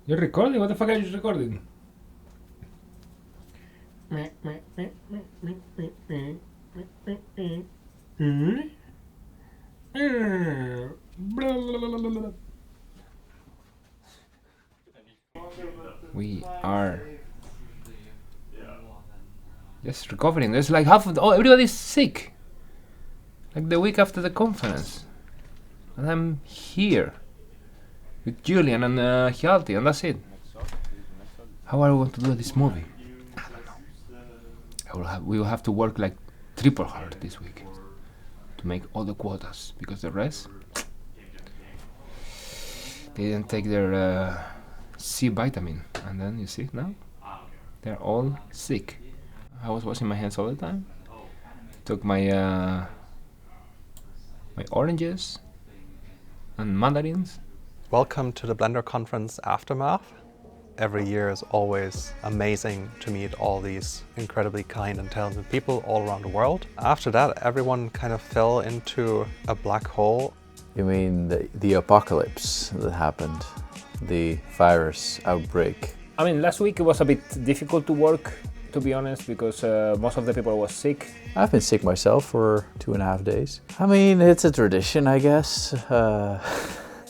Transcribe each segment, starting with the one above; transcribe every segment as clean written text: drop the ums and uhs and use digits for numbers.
You're recording? What the fuck are you recording? We are just recovering. There's like half of everybody's sick. Like the week after the conference. And I'm here with Julian and Hjalti, and that's it. How are we going to do this movie? We will have to work like triple hard this week to make all the quotas, because the rest, they didn't take their C vitamin, and then you see now they're all sick. I was washing my hands all the time. Took my my oranges and mandarins. Welcome to the Blender Conference Aftermath. Every year is always amazing to meet all these incredibly kind and talented people all around the world. After that, everyone kind of fell into a black hole. You mean the apocalypse that happened? The virus outbreak? I mean, last week it was a bit difficult to work, to be honest, because most of the people was sick. I've been sick myself for 2.5 days. I mean, it's a tradition, I guess.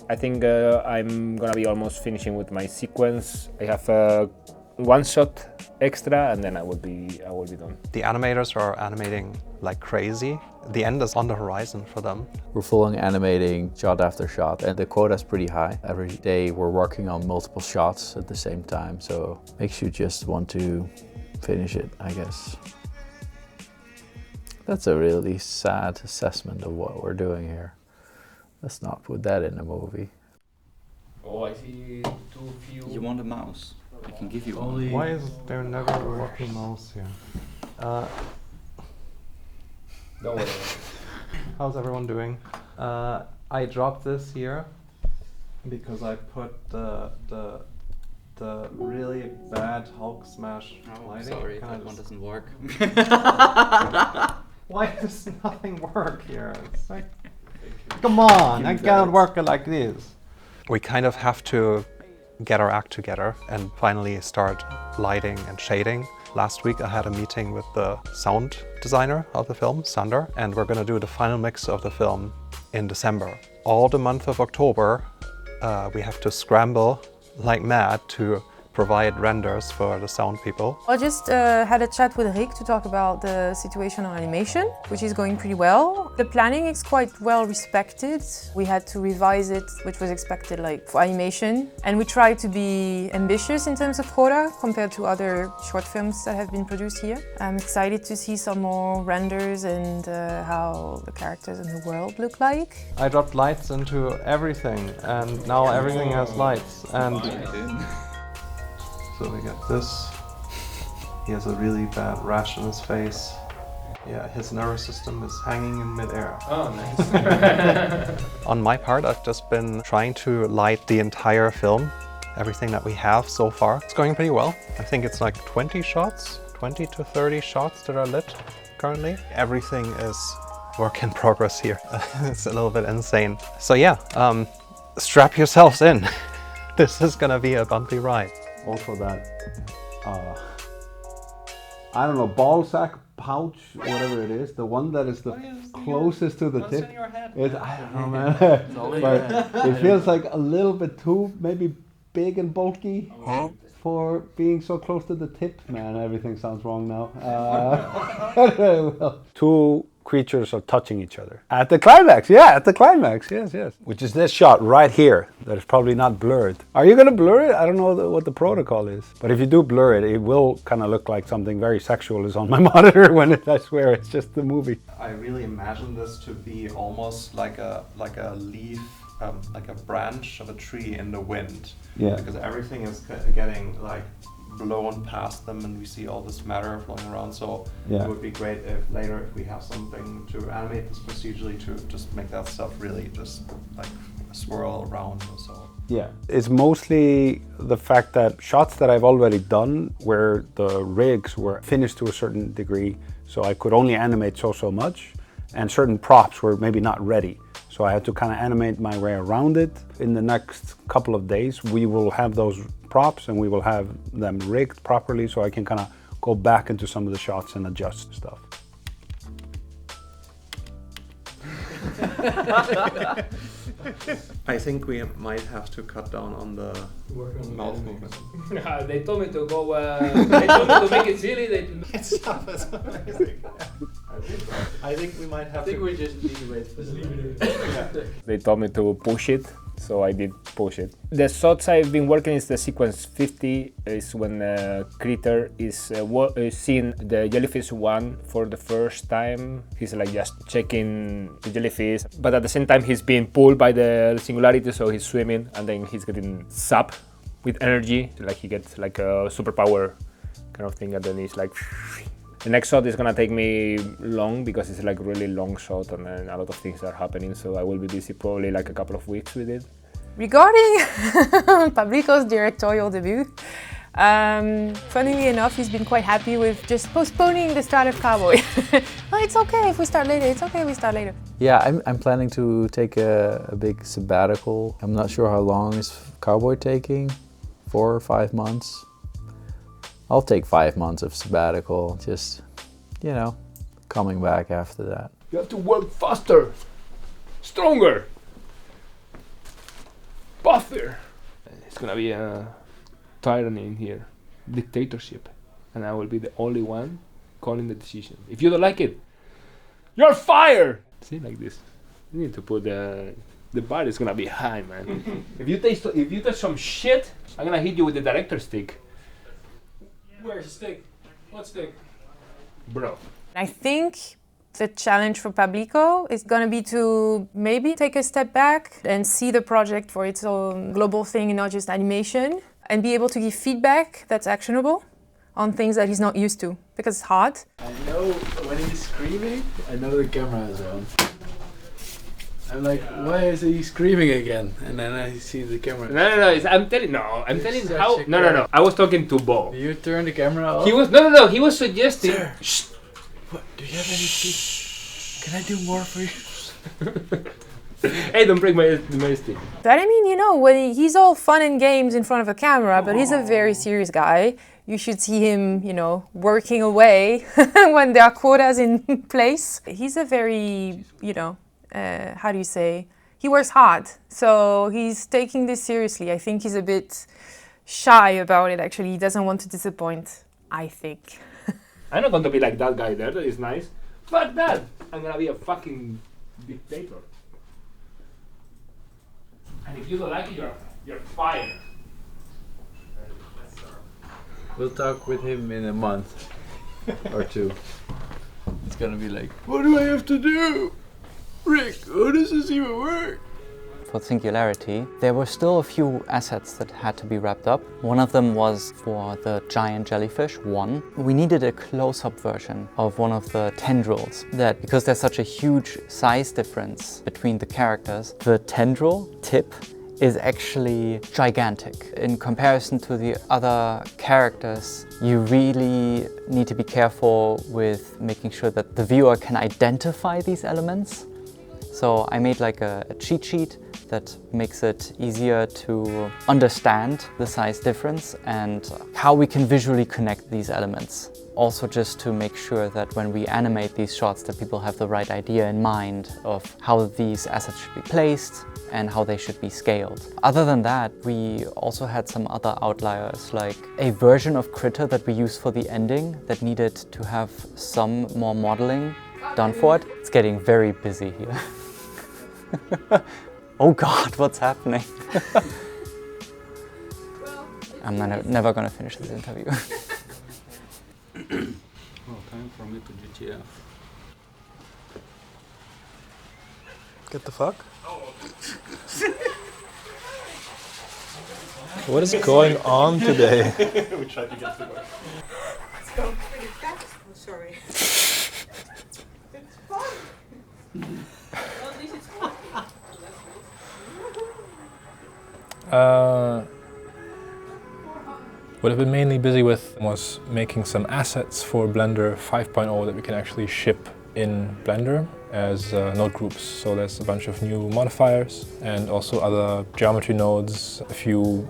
I think I'm gonna be almost finishing with my sequence. I have one shot extra, and then I will be done. The animators are animating like crazy. The end is on the horizon for them. We're full on animating shot after shot, and the quota's pretty high. Every day we're working on multiple shots at the same time, so makes you just want to finish it, I guess. That's a really sad assessment of what we're doing here. Let's not put that in a movie. Oh, I see too few. You want a mouse? I can give you one. Why is there never a working mouse here? Don't worry. How's everyone doing? I dropped this here because I put the really bad Hulk smash lighting. Sorry, that one doesn't work. Why does nothing work here? It's like, come on, I can't work it like this. We kind of have to get our act together and finally start lighting and shading. Last week I had a meeting with the sound designer of the film, Sander, and we're going to do the final mix of the film in December. All the month of October we have to scramble like mad to provide renders for the sound people. I just had a chat with Rick to talk about the situation on animation, which is going pretty well. The planning is quite well respected. We had to revise it, which was expected like for animation. And we try to be ambitious in terms of quota compared to other short films that have been produced here. I'm excited to see some more renders and how the characters in the world look like. I dropped lights into everything and now everything has lights. And so we got this. He has a really bad rash on his face. Yeah, his nervous system is hanging in midair. Oh, nice. On my part, I've just been trying to light the entire film, everything that we have so far. It's going pretty well. I think it's like 20 shots, 20 to 30 shots that are lit currently. Everything is work in progress here. It's a little bit insane. So yeah, strap yourselves in. This is gonna be a bumpy ride. Also that, I don't know, ball sack, pouch, whatever it is, the one that is the closest to the What's tip. in your head? I don't know, man. But it feels like a little bit too maybe big and bulky for being so close to the tip. Man, everything sounds wrong now. Well, two creatures are touching each other. At the climax, yes, yes. Which is this shot right here that is probably not blurred. Are you gonna blur it? I don't know what the protocol is. But if you do blur it, it will kind of look like something very sexual is on my monitor when I swear it's just the movie. I really imagine this to be almost like a leaf, like a branch of a tree in the wind. Yeah. Because everything is getting like blown past them and we see all this matter flowing around, so Yeah. it would be great if later if we have something to animate this procedurally to just make that stuff really just like swirl around. So Yeah, it's mostly the fact that shots that I've already done where the rigs were finished to a certain degree, so I could only animate so much, and certain props were maybe not ready. So I had to kind of animate my way around it. In the next couple of days, we will have those props, and we will have them rigged properly so I can kind of go back into some of the shots and adjust stuff. I think we might have to cut down on the mouth movement. They told me to go. They told me to make it silly. It's amazing. I think we might have to. we just need to wait for the They told me to push it, so I did push it. The shots I've been working is the sequence 50, is when Critter is seeing the jellyfish one for the first time. He's like just checking the jellyfish, but at the same time he's being pulled by the singularity, so he's swimming, and then he's getting zapped with energy, like he gets like a superpower kind of thing, and then he's like... The next shot is gonna take me long because it's like really long shot and then a lot of things are happening, so I will be busy probably like a couple of weeks with it. Regarding Pablico's directorial debut, funnily enough, he's been quite happy with just postponing the start of Cowboy. Oh, it's okay if we start later, it's okay if we start later. Yeah, I'm planning to take a big sabbatical. I'm not sure how long is Cowboy taking, 4 or 5 months. I'll take 5 months of sabbatical, just, you know, coming back after that. You have to work faster, stronger, buffer. It's gonna be a tyranny in here, dictatorship, and I will be the only one calling the decision. If you don't like it, you're fired. See, like this. You need to put the bar is gonna be high, man. If you taste some shit, I'm gonna hit you with the director stick. Where's the stick? What stick? Bro. I think the challenge for Pablico is going to be to maybe take a step back and see the project for its own global thing and not just animation, and be able to give feedback that's actionable on things that he's not used to, because it's hard. I know when he's screaming, I know the camera is on. I'm like, why is he screaming again? And then I see the camera. No. I'm telling Such how. a No. I was talking to Bo. You turn the camera off? He was no. He was suggesting. Sir. Shh. What? Do you have any stick? Can I do more for you? Hey, don't break my stick. But I mean, you know, when he's all fun and games in front of a camera, but he's a very serious guy. You should see him, you know, working away when there are quotas in place. He's a very, you know, how do you say? He works hard, so he's taking this seriously. I think he's a bit shy about it, actually. He doesn't want to disappoint, I think. I'm not going to be like that guy there. That is nice. Fuck that. I'm gonna be a fucking dictator. And if you don't like it, you're fired. We'll talk with him in a month or 2. It's gonna be like, what do I have to do? Rick, how does this even work? For Singularity, there were still a few assets that had to be wrapped up. One of them was for the giant jellyfish, one. We needed a close-up version of one of the tendrils, that because there's such a huge size difference between the characters, the tendril tip is actually gigantic. In comparison to the other characters, you really need to be careful with making sure that the viewer can identify these elements. So I made like a cheat sheet that makes it easier to understand the size difference and how we can visually connect these elements. Also just to make sure that when we animate these shots that people have the right idea in mind of how these assets should be placed and how they should be scaled. Other than that, we also had some other outliers, like a version of Critter that we used for the ending that needed to have some more modeling done for it. It's getting very busy here. Oh God, what's happening? I'm never gonna finish this interview. Well, time for me to GTF. Get the fuck? What is going on today? We tried to get to work. Let's go pretty fast. I'm sorry. It's fun. Well, at least it's fun. What I've been mainly busy with was making some assets for Blender 5.0 that we can actually ship in Blender as node groups. So there's a bunch of new modifiers and also other geometry nodes, a few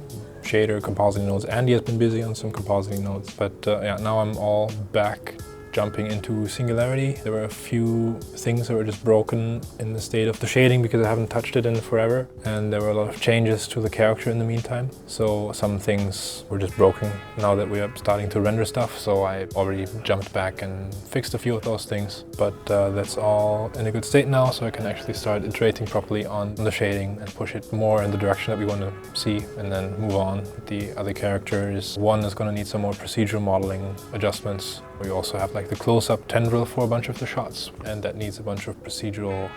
shader compositing nodes. Andy has been busy on some compositing nodes, but yeah, now I'm all back jumping into Singularity. There were a few things that were just broken in the state of the shading because I haven't touched it in forever, and there were a lot of changes to the character in the meantime. So some things were just broken now that we are starting to render stuff, so I already jumped back and fixed a few of those things. But that's all in a good state now, so I can actually start iterating properly on the shading and push it more in the direction that we want to see, and then move on with the other characters. One is going to need some more procedural modeling adjustments. We also have like the close-up tendril for a bunch of the shots, and that needs a bunch of procedural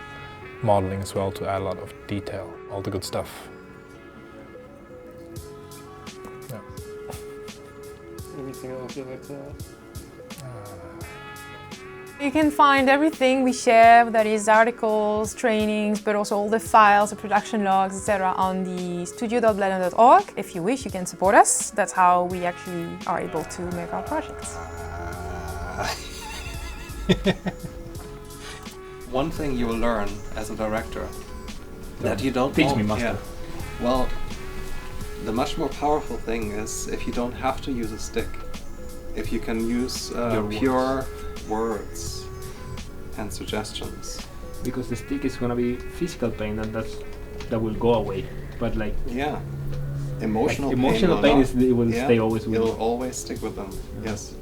modeling as well to add a lot of detail, all the good stuff. Yeah. Anything else you'd like to add? You can find everything we share, that is articles, trainings, but also all the files, the production logs, etc. on the studio.blender.org. If you wish, you can support us. That's how we actually are able to make our projects. One thing you will learn as a director that you don't Teach know. me, master. Yeah. Well, the much more powerful thing is if you don't have to use a stick. If you can use pure words and suggestions. Because the stick is gonna be physical pain, and that will go away. But like Yeah. Emotional pain will is not. it will Yeah, stay always with it'll you. always stick with them. Yeah. Yes.